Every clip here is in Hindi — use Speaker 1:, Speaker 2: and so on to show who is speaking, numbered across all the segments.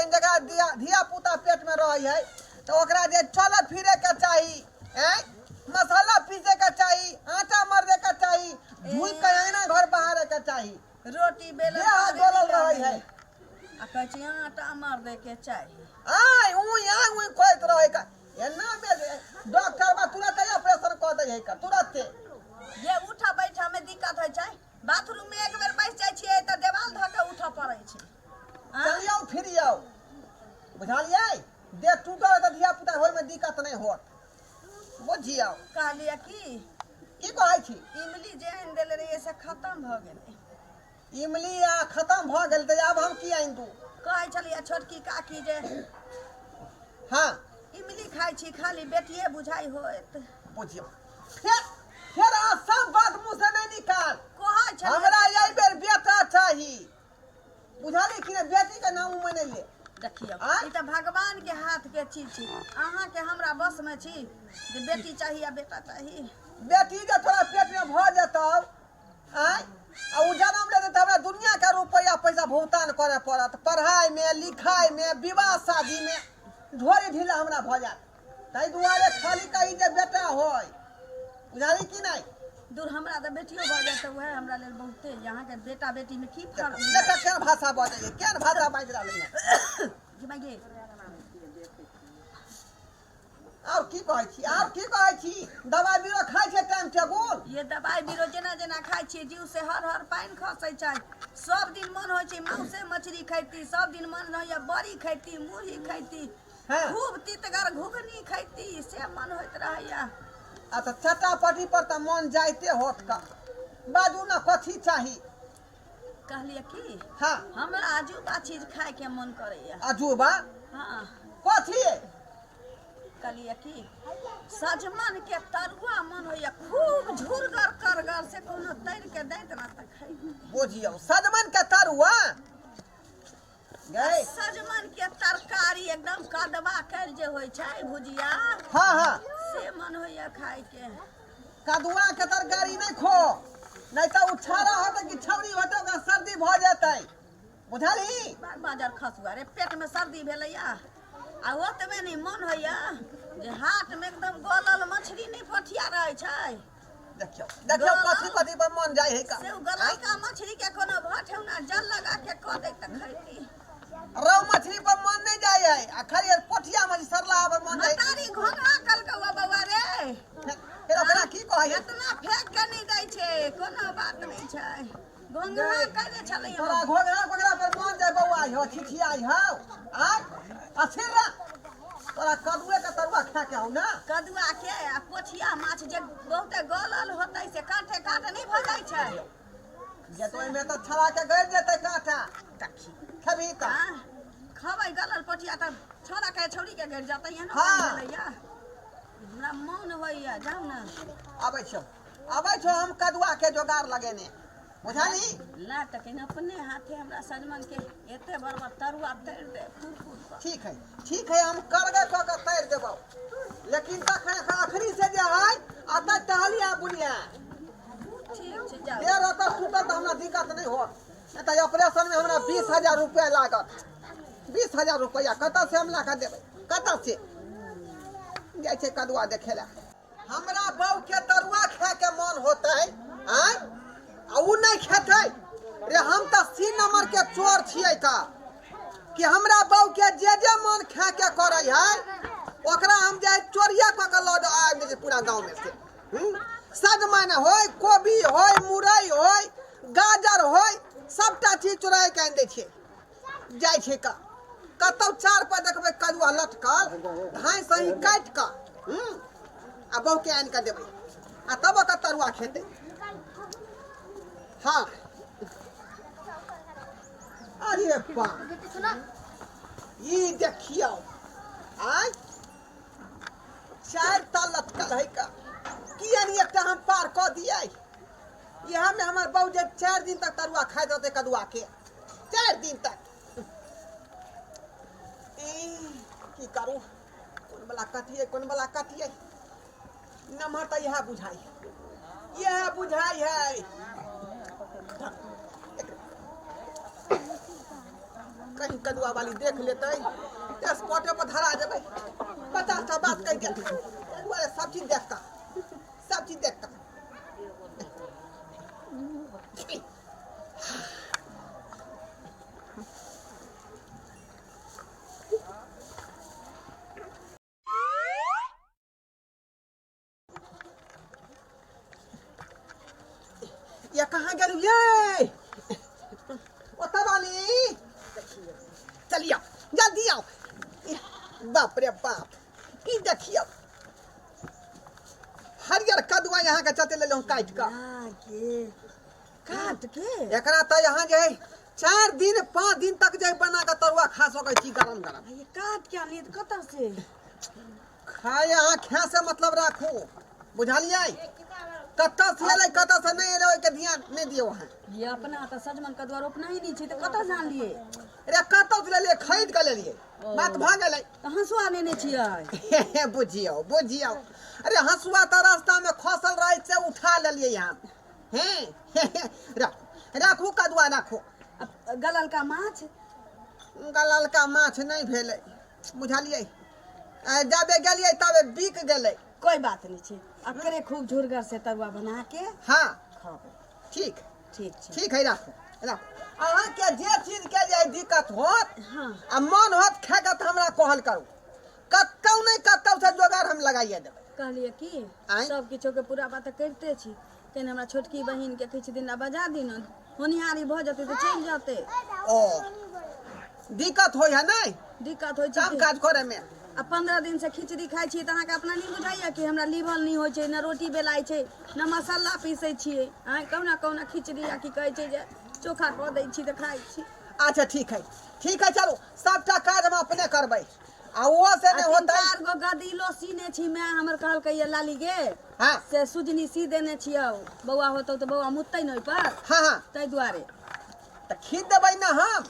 Speaker 1: है जगह धिया पुता पेट में रही है तो ओकरा जे चल फिरे के चाहिए मसाला पीसे के चाहिए आटा मरदे के चाहिए भूल के आईना घर बाहर के चाहिए
Speaker 2: रोटी बेलन
Speaker 1: बोलल रही है
Speaker 2: आ कहै छी आटा मरदे के चाहिए
Speaker 1: आई ऊ खोइत रहे का एना में डॉक्टर बा तुरंत ऑपरेशन कर दे है का तुरंत
Speaker 2: ये उठा बैठा में दिक्कत होय छै बाथरूम में एक बेर बैठ जाय छियै त देवाल ध के उठा पड़ै छै
Speaker 1: चलियो फिरियो बुझलियै देह टूटल त धिया पुता होय में दिक्कत नहीं होत बुझियो
Speaker 2: कहलिए की
Speaker 1: कहै छी
Speaker 2: इमली जे आनि देले रहिए से खत्म भ गेलै
Speaker 1: इमली खत्म भ गेल त आब हम की आइन दू
Speaker 2: कहै छलिए छोटकी काकी जे
Speaker 1: हां
Speaker 2: इमली खाइ छी खाली बेटिए बुझाई होत
Speaker 1: बुझियो फिर सब बात मुंह से नहीं निकाल
Speaker 2: कहै छलिए
Speaker 1: हमरा एई बेर बेटा चाहिए बुझाली कि ने बेटी के नाम मने ले
Speaker 2: देखियो ई त भगवान के हाथ के चीज छी अहाँ के हमरा बस में छी जे बेटी चाहिए बेटा चाहिए
Speaker 1: बेटी जे तोरा पेट में भ जतौ आय आ उ जन्म ले त हमरा दुनिया का रुपया पैसा भुगतान करे पड़त पढ़ाई में लिखाई में विवाह शादी में ढोरी ढीला हमरा भ जात तै दुआरे खाली कही जे बेटा होय बुझाली कि नहीं
Speaker 2: दूर हमरा त बेटियो भ जात वह हमरा लेल बहुते यहाँ के बेटा बेटी में की फर्क
Speaker 1: देखा केन भाषा बजे केन भाषा बाज रहले है
Speaker 2: कि मागे
Speaker 1: और की कहै छी दवाई बीरो खाइ छै टाइम टेबुल
Speaker 2: ये दवाई बीरो जेना जेना खाइ छी जीव से हर पानी खसै छै सब दिन मन होय छै मांसे मछली खैती सब दिन मन होय बड़ी खैती मुरही खैती खूब तीतगर घुघनी खैती से मन होइत रहैया
Speaker 1: अच्छा चटापटी पर त मन जाइते होत का बाजू ना कथी चाही
Speaker 2: कहलिए की
Speaker 1: हां
Speaker 2: हमरा अजूबा चीज खाए के मन करैया
Speaker 1: अजूबा
Speaker 2: हां
Speaker 1: कथी
Speaker 2: कहलिए की सजमन के तरुआ मन होइया खूब झुरगर करगर से कोनो तैर के दैत ना त खाई
Speaker 1: बुझियो सजमन के तरुआ गए
Speaker 2: सजमन के तरकारी एकदम कदवा कैल जे होय छै भुजिया
Speaker 1: हां
Speaker 2: से मन होइया खाए के
Speaker 1: कदुआ के तरकारी नहीं खो नहीं तो उछारा होत कि छौरी होत का सर्दी भ जेतै बुझाली
Speaker 2: बाजार खसुआ रे पेट में सर्दी भेलैया आ ओतबे नहीं मन होइया जे हाथ में एकदम गलल मछली नहीं पठिया रहे छै
Speaker 1: देखियो कथी पर मन जाय है का
Speaker 2: से गलल का मछली के कोनो भाठौना जल लगा के क दे त खैती
Speaker 1: रौ मछली पर मन नहीं जाय है आ खाली पोठिया मछली सरला पर मन जाय
Speaker 2: तारी घोंघा कलकवा बाबा रे
Speaker 1: फिर ओकरा की कहै
Speaker 2: इतना फेंक के नहीं दै छै कोनो बात नहीं छै घोंघा करे छलै
Speaker 1: तोरा घोंघा पर मन जाय बौआ हो छिछियाई हो आ अछिरा तोरा कदुए के तरुआ खा के आउ ना
Speaker 2: कदुआ के आ पोठिया माछ जे बहुते गलल होतै से काटे नहीं भ जाय छै
Speaker 1: जे तो में तो छला के गड़ जेतै काटा खबी का
Speaker 2: खबै गलल पोठिया त छोरा के छौरी के गड़ जतै है ना भेलैया हमरा मन होइया जाऊ ना
Speaker 1: आबै छौ हम कदुआ के जोगाड़ लगेने बुझाली
Speaker 2: ला तकिन अपने हाथे हमरा सजमन के एते बड़बड़ तरुआ तैर दे
Speaker 1: ठीक है हम करगे क के तैर देबौ लेकिन तखन आखरी से जे है अत टहलिया बुलिया
Speaker 2: ठीक छै जाऊ
Speaker 1: देर होता सुतत हमरा दिक्कत नहीं हो नहीं तो ऑपरेशन में हमरा 20,000 रुपया लागत 20,000 रुपया कत से हम ला के देबै कत से जाय छै कदुआ देखे ला हमरा बहू के तरुआ खाए के मन होतै आय आ उ नहीं खेतै रे हम त सी नंबर के चोर छियै का कि हमरा बहू के जे मन खाए के करै है ओकरा हम जाय चोरिया क के लड आबि जे पूरा गांव में से सजमन होय कोबी होय मुरई होय गाजर होय सबटा चीज चुरा के आनि दै छै जाय छै का कतौ चार पर देखबै कदुआ लटकल धान सही काट का आ बहु के आनि के देबै आ तब ओकर तरुआ खेतै हाँ अरे बा ई देखियो आय चार ता लटकल है का किया नहीं एकटा हम पार क दिए यहाँ में हमार बहू जे 4 दिन तक तरुआ खाए रहते कदुआ के 4 दिन तक की करू कौन वाला कटिए नमहर तो यह बुझाई है कहीं कदुआ वाली देख लेते स्पॉटे पर धरा जाबे 50 बात कह के सब चीज देख का ये कहाँ गलू ये वाली चलिए जल्दी आओ बाप रे बाप ई देखियो हरियर कदुआ यहाँ के चलते ले लो काट के एकरा त यहाँ जे 4 दिन 5 दिन तक जे बना के तरुआ खा सकै छी गरम
Speaker 2: ये काट क्या ली कत से
Speaker 1: खाए यहाँ खा से मतलब राखो बुझालिए कत्ता से ले कत्ता से नहीं ले के ध्यान नहीं दियो है
Speaker 2: ये अपना त सजमन कदुआ रोपना ही नहीं छै त कत जान लिए
Speaker 1: रे कत्ता से ले खरीद के ले लिए बात भ गेलै
Speaker 2: हंसुआ लेने छियै
Speaker 1: बुझियो अरे हंसुआ त रास्ता में खसल रहे से उठा ले लिए यहाँ हैं राखू कदुआ राखू
Speaker 2: गलल का माछ
Speaker 1: नहीं भेले बुझालिए जाबे गेलिए तबे बिक गेलै
Speaker 2: कोई बात नहीं छै अकरे खूब झुरगर से तरुआ बना के
Speaker 1: हाँ
Speaker 2: खाओ
Speaker 1: ठीक है राखू अहाँ के जे चीज के जे दिक्कत होत
Speaker 2: हाँ
Speaker 1: आ मन होत खाए के त हमरा कहल करू कतौ नहीं कतौ से जोगाड़ हम लगाइए देबै
Speaker 2: कहलिए कि सब किछो के पूरा बात करते छी केन हमरा छोटकी बहिन के किछ दिन बजा दिन होनिहारी भ जते त चल जाते
Speaker 1: ओ दिक्कत होय है नहीं
Speaker 2: दिक्कत होय छै
Speaker 1: काम काज करे में
Speaker 2: आ 15 दिन से खिचड़ी खाई छी त अहाँ के अपना नहीं बुझाइया कि हमरा लीवर नहीं होय छै न रोटी बेलाय छै न मसाला पीसै छियै अहाँ कौना खिचड़ी या की कहै छै जे चोखा क दै छी त खाई छी
Speaker 1: अच्छा ठीक है चलो सबटा काज हम अपने करबै आ वो से नहीं होता
Speaker 2: 4 गो गदीलो सीने छी मैं हमर कहल कहिए लाली गे
Speaker 1: हां
Speaker 2: से सुजनी सी देने छियौ बौआ होतौ त बौआ मुत्तै नहीं पर
Speaker 1: हां
Speaker 2: तै दुआरे
Speaker 1: त खीद देबै ना हम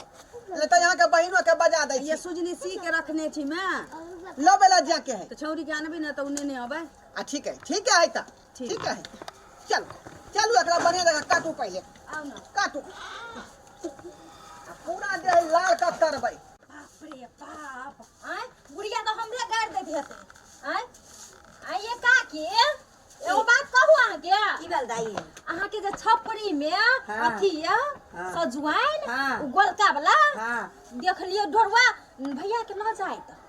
Speaker 1: ले त यहां के बहिनो के बजा दै
Speaker 2: ये सुजनी सी के रखने छी मैं
Speaker 1: लबेला जाके है
Speaker 2: तो छौरी के आनबी ना त उन्ने नहीं आबै
Speaker 1: ठीक है त ठीक है चलो एकरा बढ़िया जगह काटू पहले
Speaker 2: आउ ना
Speaker 1: काटू पूरा दे लाल का करबै
Speaker 3: बाप रे बाप आय बुढ़िया तो हमरे गाड़ देत हेते आय ये का के एगो बात कहू अहाँ के
Speaker 2: की भेल दाई
Speaker 3: अहाँ के जे छपरी में अथी है सजुआइन
Speaker 2: हाँ।
Speaker 3: गोलका वाला
Speaker 2: हां
Speaker 3: देख लियो ढोरवा भैया के न जाय त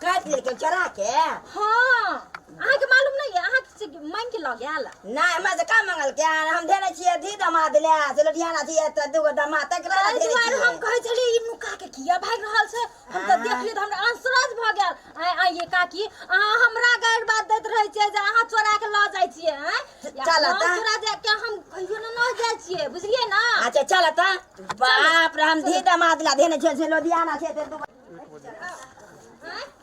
Speaker 2: काट ले के चरा के
Speaker 3: हां अहाँ के मालूम नहीं है अहाँ से मांग के लग गेल
Speaker 2: नहीं हमरा से का मंगल के हम देने छिए धी दामाद ले से लुधियाना छिए त दुगो दामाद तकरा
Speaker 3: अरे दुआर हम कहै छली ई नुका के किया भाग रहल छै हम त देख लिए त हमरा अंसराज भ गेल आय ये काकी अहाँ हमरा गाड़ बात दैत रहै छियै जे अहाँ चोरा के ल जाय छियै
Speaker 2: चल त
Speaker 3: चोरा जा के हम कहियो न जाय छियै बुझलिए ना
Speaker 2: अच्छा चल त बाप रे हम धी दामाद ला देने छिए से लुधियाना छिए त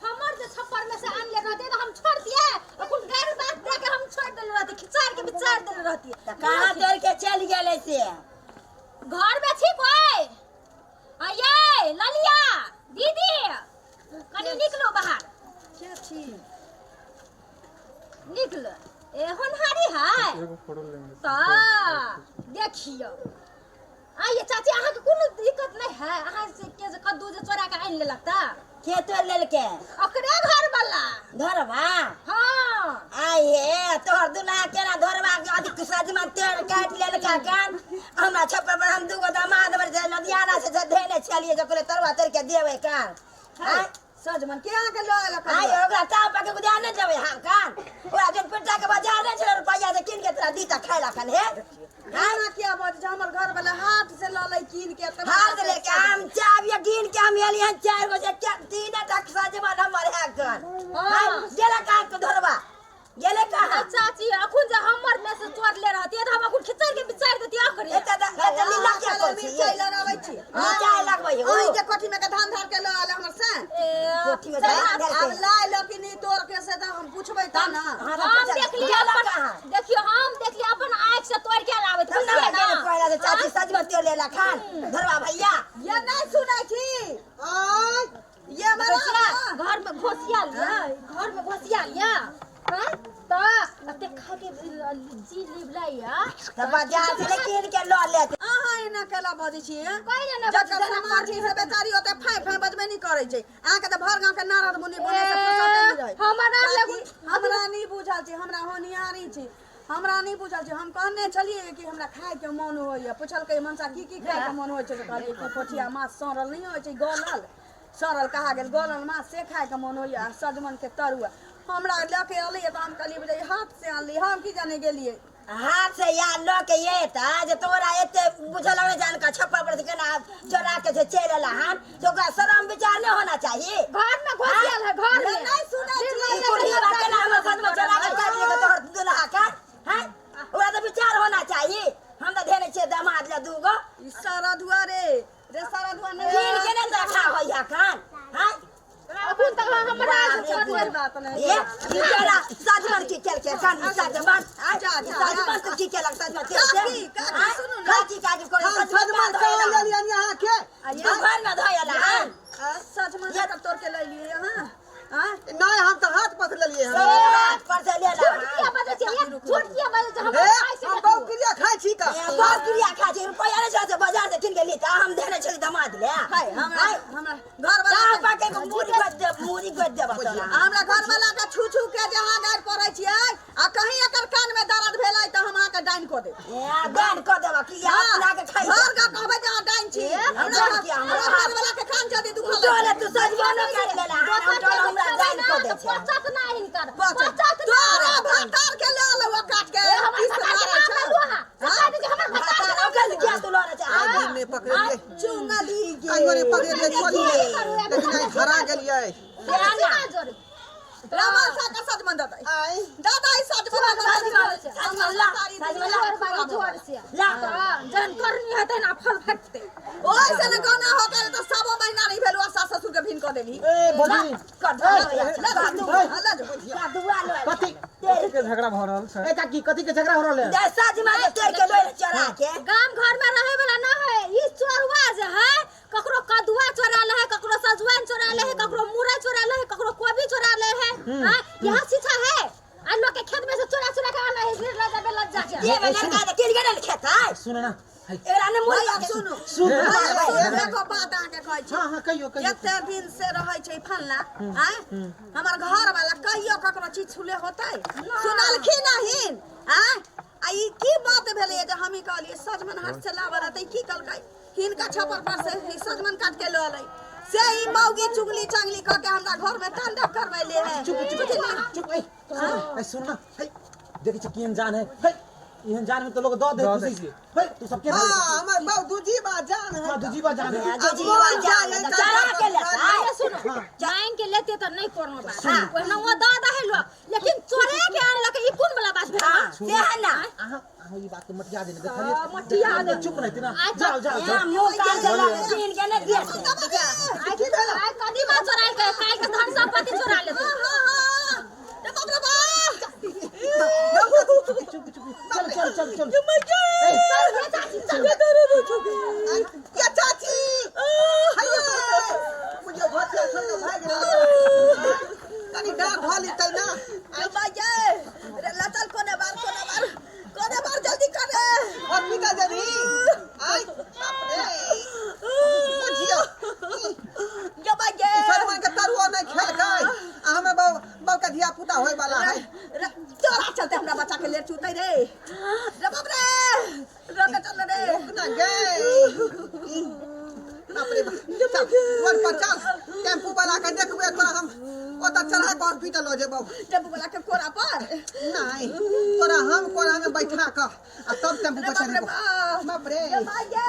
Speaker 3: हमर जे छप्पर में से आन ले रहते त हम छोड़ दिए अपन गाड़ बात दे के हम छोड़ देले रहती खिचार के बिचार देले रहती
Speaker 2: कहां तोड़ के चल गेले से
Speaker 3: घर में छी कोई आये ललिया दीदी कनी निकलो बाहर
Speaker 2: क्या छी
Speaker 3: निकल ए होनहारी है ता देखियो आये चाची अहाँ के कोनो दिक्कत नहीं है अहाँ से के जे कद्दू जे चोरा के आइन लेलक ता
Speaker 2: के तोड़ लेल के
Speaker 3: ओकरे घर वाला
Speaker 2: धरवा
Speaker 3: हां
Speaker 2: आये तोहर दुना केना धरवा के अधिक सजमा तेड़ काट लेल का कान हमरा छप्पर पर हम दुगो दामाद बर से लुधियाना से धेने छलिए जकरे तरवा तर के देवे कान हां
Speaker 1: सजमन के आके ल आला
Speaker 2: आये ओकरा ताप के गुदिया न देवे हम कान ओरा जन पिटा के बाजार ने छल रुपया से किन के तोरा दीता खाइला कान हे
Speaker 1: खाना क्या बात हमर घर वाला हाथ से ल ले कीन के
Speaker 2: हाथ लेके हम चाबिया गिन के हम एली हन 4 बजे के 3 तक सजमा नंबर है कान हां गेला का के धरवा गेले कहां
Speaker 3: चाची अखुन जे हमर में से चोर ले रहती है त हम अखुन खिचर के बिचार देती आखरी
Speaker 2: एत लीला के कोठी
Speaker 1: मिर्चाई लगाबै छी
Speaker 2: मिर्चाई लगबै हो
Speaker 1: ओही के कोठी में के धान धर के ल आले हमर से
Speaker 2: कोठी में धान धर
Speaker 1: अब ला लो कि नहीं तोड़ के से त हम पूछबै त ना
Speaker 3: हम देख लिए अपन देखियो हम देख लिए अपन आंख से तोड़ के लावे
Speaker 2: तुम ना गेले कोइला से चाची सजमा तेल लेला खान धरवा भैया
Speaker 1: ये नहीं सुनै छी ओय ये
Speaker 3: बचिया
Speaker 1: मेरा
Speaker 3: घर में घोसिया लिया घर में घोसिया लिया हां त अते खा के जी लिबलाइया
Speaker 2: त बाजार से किन के ल ले
Speaker 1: आहा इना के
Speaker 2: बोला बजै छी
Speaker 3: कोई ना
Speaker 2: जकर समाज छै से बेचारी ओते फाइ फाइ बजबे नहीं करै छै अहाँ के त भर गांव के नारद मुनि बोले से फसाते नहीं रहे हमरा नहीं बुझल छै हमरा होनियारी छै हमरा नहीं बुझल छै हम कहने छलिए कि हमरा खाए के मन होइए पूछलकै मनसा की खाए के मन होइ छै त कहलिए कि पोठिया माछ सड़ल नहीं होइ छै गलल सड़ल कहा गेल गलल माछ से खाए के मन होइए सजमन के तरुआ हमरा लेके अलिए त हम कहलिए बजे हाथ से आनली हम की जाने गेलिए
Speaker 4: हाथ से या लो के ये ता जे तोरा एते बुझल नहीं जान का छप्पा पर के ना चोरा के जे चले ला हम तो का शर्म विचार नहीं होना चाहिए
Speaker 3: घर में घुस गेल है घर में
Speaker 2: नहीं सुनै छी
Speaker 4: कुड़ी बात ना हम सच में चोरा के काट ले तोहर दुल्हा का हैं ओरा तो विचार होना चाहिए हम तो धेने छे दामाद ले दूगो
Speaker 2: ई सारा दुआरे रे सारा दुआ नहीं
Speaker 4: दिन के नहीं देखा होइया कान हैं
Speaker 3: अखन तक हमरा
Speaker 2: कोई बात नहीं
Speaker 4: ये तेरा साजमन की चल के कान साजमन साजमन तो की के लगता है तेरे
Speaker 2: काकी सुनो ना
Speaker 4: काकी काकी को
Speaker 1: सजमन का ले लिया यहाँ के
Speaker 4: तू घर में धोयला हैं
Speaker 2: सजमन का तोड़ के ले लिए हां हां
Speaker 1: नहीं हम तो हाथ पकड़ लिए हैं
Speaker 4: हाथ पर से ले ला
Speaker 3: क्या बजे छै छोट किया बजे छै हम
Speaker 1: ए
Speaker 3: पैसे
Speaker 1: हम बहु क्रिया खाई छी का
Speaker 4: बहुत क्रिया खा छै रुपया नहीं जाते बाजार से किन के लिए हम देने छली दामाद ले
Speaker 2: हाय हमरा घर वाला
Speaker 4: कहां पाके मूरी गद दे बतला
Speaker 2: हमरा घर वाला के छू छू के जहां गाड़ पड़ै छियै आ कहीं एकर कान में दर्द भेलै त हम अहाँ के डाइन को दे
Speaker 4: दान कर देबा कि अपना के खाई
Speaker 2: घर का कहबै जहां डाइन छी हमरा घर वाला के कान जदी दुखल
Speaker 4: तोरे तू सजमन काट लेला हम तो हमरा दान कर दे छै
Speaker 3: पचत नहीं हिनकर
Speaker 2: पचत तोरा भातार के ले लो काट के किस मारे छै
Speaker 3: सका दे हमर
Speaker 4: भातार ओकल क्या तू लरे छै
Speaker 1: आज ने पकड़ लिए
Speaker 2: चुंगली के
Speaker 1: आज ने पकड़ लिए छोड़िए लेकिन आई धरा गेलिए
Speaker 3: क्या जोर
Speaker 2: रामासा का सजमन दादा
Speaker 1: आई
Speaker 2: दादा ई सजमन
Speaker 3: जोर से ला जन करनी हेतै ना फल फटते
Speaker 2: ओइ से न गाना हो गेल त सबो महीना नहीं भेल सास ससुर के भिन क देली
Speaker 1: ए भजी
Speaker 4: कर दुआ लो
Speaker 5: कथी के झगड़ा भ रहल छै ए काकी कथी के झगड़ा हो रहल है
Speaker 4: जैसा जमा के तोड़ के लोए चढ़ा के
Speaker 3: गांव घर में रहे वाला ना है ई चोरवा जे है ककरो कदुआ चोरा ले है ककरो सजवन चोरा ले है ककरो मुरई चोरा ले है ककरो कोबी चोरा ले है हां यह शिक्षा है आ लोग के खेत में से चोरा चोरा के आना है फिर लजा बे लज्जा के
Speaker 4: ये बना का तीन गड़ल खेत है
Speaker 5: सुन ना
Speaker 4: एकरा ने मुरी
Speaker 2: सुनु
Speaker 5: सुन
Speaker 2: देखो बात आके कहै छी
Speaker 5: हां हां कहियो कहियो
Speaker 2: एते दिन से रहै छै फल्ला हैं हमर घर वाला कहियो ककरो चीज छुले होतै सुनलखिन नहीं हैं आ ई की बात भेलै जे हमी कहलिए सजमन हाथ से लावल त की कलकै हिनका छपर पर से सजमन काट के ललै से ई मौगी चुगली चांगली क के हमरा घर में तांडव करवैले है
Speaker 5: चुप ए सुन ना देखि छ केन जान है एहन जान में तो लोग दे खुशी से तू सब के
Speaker 1: हां हमर बहु दूजी बात जान है
Speaker 5: दूजी बार जान है
Speaker 4: जीवा जान चढ़ा के लेता
Speaker 3: ये सुनो जाइन के लेते त नहीं कोनो बात कोई ना वो दादा है लोग लेकिन चोरे के आने लगे ई कोन वाला बात भेल
Speaker 4: से है ना
Speaker 5: ये बात तो मटिया देने देखलिए
Speaker 3: मटिया दे
Speaker 5: चुप नहीं ना जाओ जाओ
Speaker 4: या मुंह काट दे तीन के ने दे
Speaker 3: आई कदी बात चोराई के काल के धन संपत्ति चोरा लेते
Speaker 2: रे बाप रे बाप
Speaker 5: चल
Speaker 1: क्या चाची मुझे बहुत छोड़ के भाग गया कनी डर ढाली तै ना
Speaker 2: आई बाजे रे लचल कोने बार जल्दी कर रे
Speaker 1: और पिता देवी आई बाप रे बुझियो
Speaker 2: जो बाजे
Speaker 1: सजमन के तरुआ नहीं खेल गई हमें बहु का धिया पुता होय वाला है
Speaker 2: चोरा चलते हमरा बच्चा के ले चूतै रे बाप रे रोके चल रे
Speaker 1: ना गई बाप रे रोड पर चल टेम्पू वाला के देखबे तोरा हम ओता चढ़ा के हॉस्पिटल हो जेबौ
Speaker 2: टेम्पू वाला के कोरा पर
Speaker 1: नहीं तोरा हम कोरा में बैठा के आ तब टेम्पू पर चढ़ बाप रे
Speaker 2: बाजे